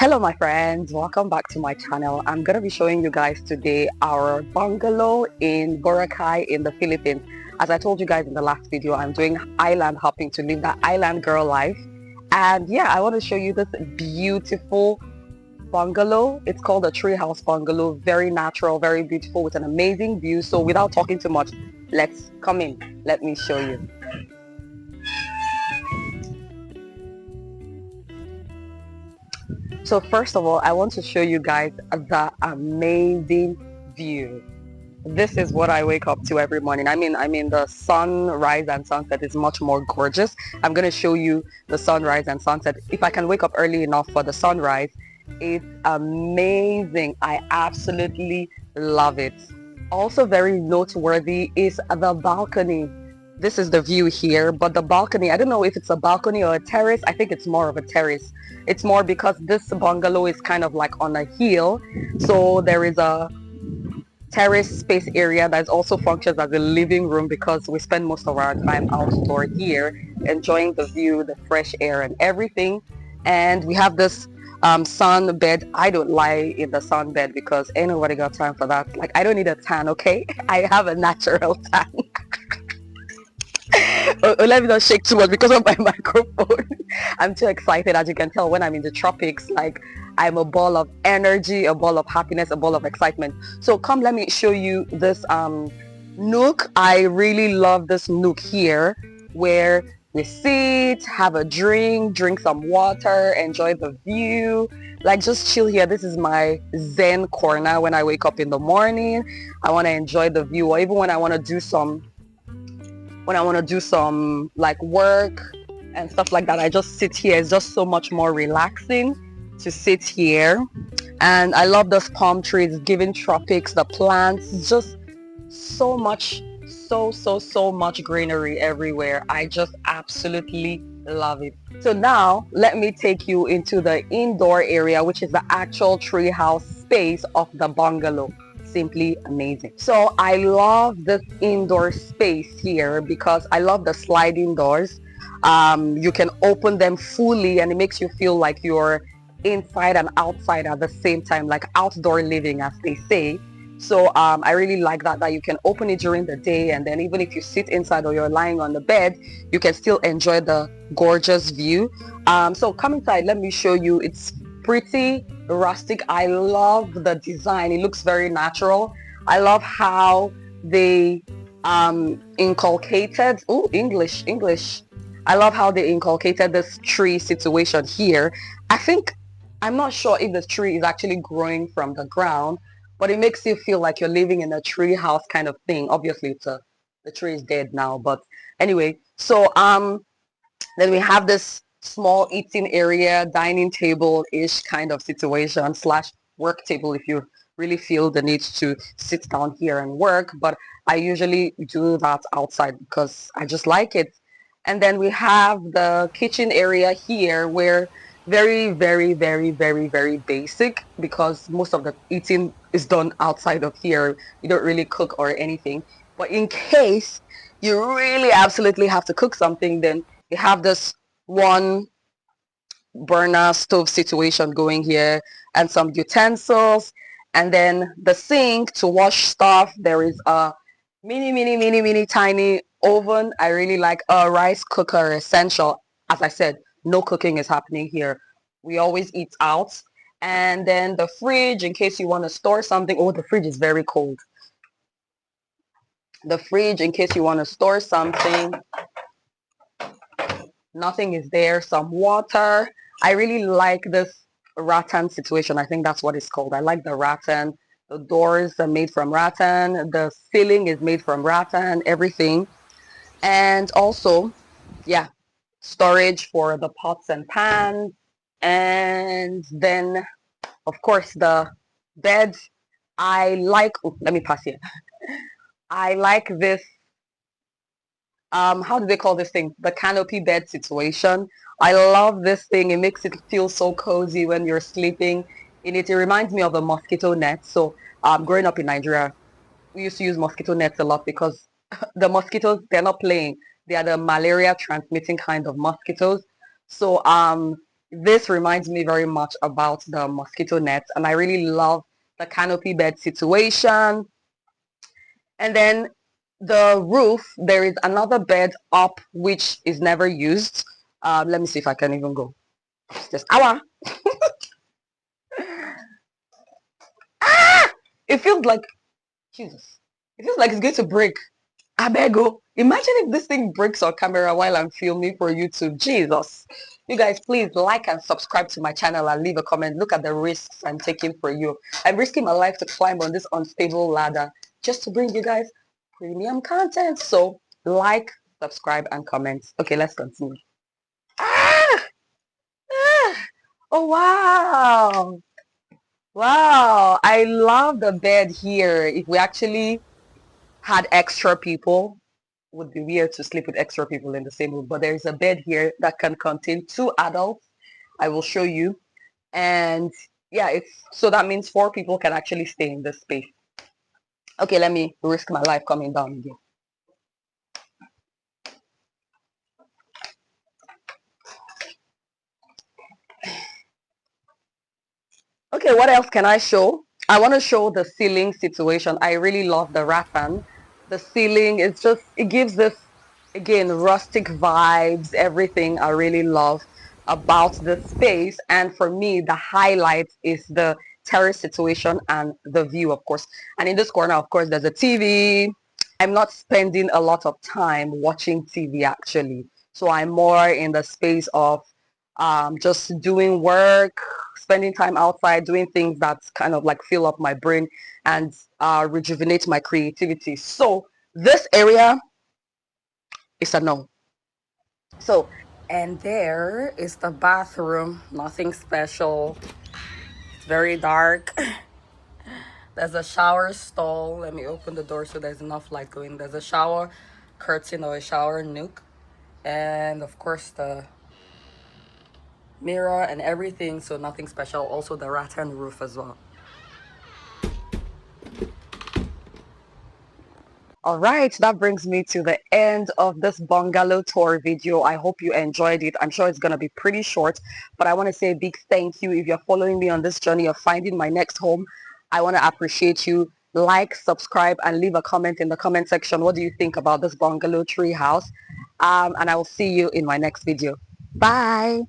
Hello my friends, welcome back to my channel. I'm going to be showing you guys today our bungalow in Boracay in the Philippines. As I told you guys in the last video, I'm doing island hopping to live that island girl life. And yeah, I want to show you this beautiful bungalow. It's called a treehouse bungalow. Very natural, very beautiful with an amazing view. So without talking too much, let's come in. Let me show you. So first of all, I want to show you guys the amazing view. This is what I wake up to every morning. I mean the sunrise and sunset is much more gorgeous. I'm going to show you the sunrise and sunset. If I can wake up early enough for the sunrise, it's amazing. I absolutely love it. Also very noteworthy is the balcony. This is the view here, but the balcony, I don't know if it's a balcony or a terrace. I think it's more of a terrace. It's more because this bungalow is kind of like on a hill, so there is a terrace space area that also functions as a living room because we spend most of our time outdoor here enjoying the view, the fresh air and everything. And we have this sun bed. I don't lie in the sun bed because ain't nobody got time for that. Like, I don't need a tan, okay? I have a natural tan. Let me not shake too much because of my microphone. I'm too excited. As you can tell, when I'm in the tropics, like, I'm a ball of energy, a ball of happiness, a ball of excitement. So come, let me show you this nook. I really love this nook here where we sit, have a drink some water, enjoy the view, like just chill here. This is my zen corner when I wake up in the morning. I want to enjoy the view, or even when I want to do some like work and stuff like that, I just sit here. It's just so much more relaxing to sit here. And I love those palm trees giving tropics, the plants, just so much, so much greenery everywhere. I just absolutely love it. So now let me take you into the indoor area, which is the actual treehouse space of the bungalow. Simply amazing. So I love this indoor space here because I love the sliding doors. You can open them fully and it makes you feel like you're inside and outside at the same time, like outdoor living, as they say. So I really like that you can open it during the day, and then even if you sit inside or you're lying on the bed, you can still enjoy the gorgeous view. So come inside, let me show you. It's pretty rustic. I love the design. It looks very natural. I love how they inculcated English. I love how they inculcated this tree situation here. I'm not sure if the tree is actually growing from the ground, but it makes you feel like you're living in a tree house kind of thing. Obviously the tree is dead now, but anyway. So then we have this small eating area, dining table-ish kind of situation slash work table if you really feel the need to sit down here and work. But I usually do that outside because I just like it. And then we have the kitchen area here where very basic because most of the eating is done outside of here. You don't really cook or anything. But in case you really absolutely have to cook something, then you have this one burner stove situation going here and some utensils, and then the sink to wash stuff. There is a mini tiny oven. I really like a rice cooker, essential. As I said, no cooking is happening here. We always eat out. And then the fridge in case you want to store something. Oh, the fridge is very cold. The fridge in case you want to store something. Nothing is there. Some water. I really like this rattan situation. I think that's what it's called. I like the rattan. The doors are made from rattan. The ceiling is made from rattan. Everything. And also, yeah, storage for the pots and pans. And then, of course, the bed. I like, oh, let me pass here. I like this how do they call this thing, the canopy bed situation. I love this thing. It makes it feel so cozy when you're sleeping in it. It reminds me of a mosquito net. So growing up in Nigeria, we used to use mosquito nets a lot because the mosquitoes, they're not playing. They are the malaria transmitting kind of mosquitoes. So This reminds me very much about the mosquito nets, and I really love the canopy bed situation. And then the roof, there is another bed up which is never used. Let me see if I can even go. Just hour. Ah! It feels like Jesus. It feels like it's going to break. I beg you. Imagine if this thing breaks on camera while I'm filming for YouTube. Jesus. You guys, please like and subscribe to my channel and leave a comment. Look at the risks I'm taking for you. I'm risking my life to climb on this unstable ladder just to bring you guys premium content. So like, subscribe, and comment. Okay, let's continue. Ah! Ah! Oh, wow. Wow. I love the bed here. If we actually had extra people, would be weird to sleep with extra people in the same room, but there's a bed here that can contain 2 adults. I will show you. And yeah, it's so that means 4 people can actually stay in this space. Okay, let me risk my life coming down again. Okay, what else can I show? I want to show the ceiling situation. I really love the rattan. The ceiling is just, it gives this, again, rustic vibes, everything I really love about the space. And for me, the highlight is the terrace situation and the view, of course. And in this corner, of course, there's a TV. I'm not spending a lot of time watching TV actually. So I'm more in the space of just doing work, spending time outside, doing things that kind of like fill up my brain and rejuvenate my creativity. So this area is a no. So, and there is the bathroom. Nothing special. It's very dark. There's a shower stall. Let me open the door so there's enough light going. There's a shower curtain or a shower nook. And of course the mirror and everything. So nothing special. Also the rattan roof as well. All right, that brings me to the end of this bungalow tour video. I hope you enjoyed it. I'm sure it's going to be pretty short, but I want to say a big thank you if you're following me on this journey of finding my next home. I want to appreciate you. Like, subscribe, and leave a comment in the comment section. What do you think about this bungalow tree house? And I will see you in my next video. Bye.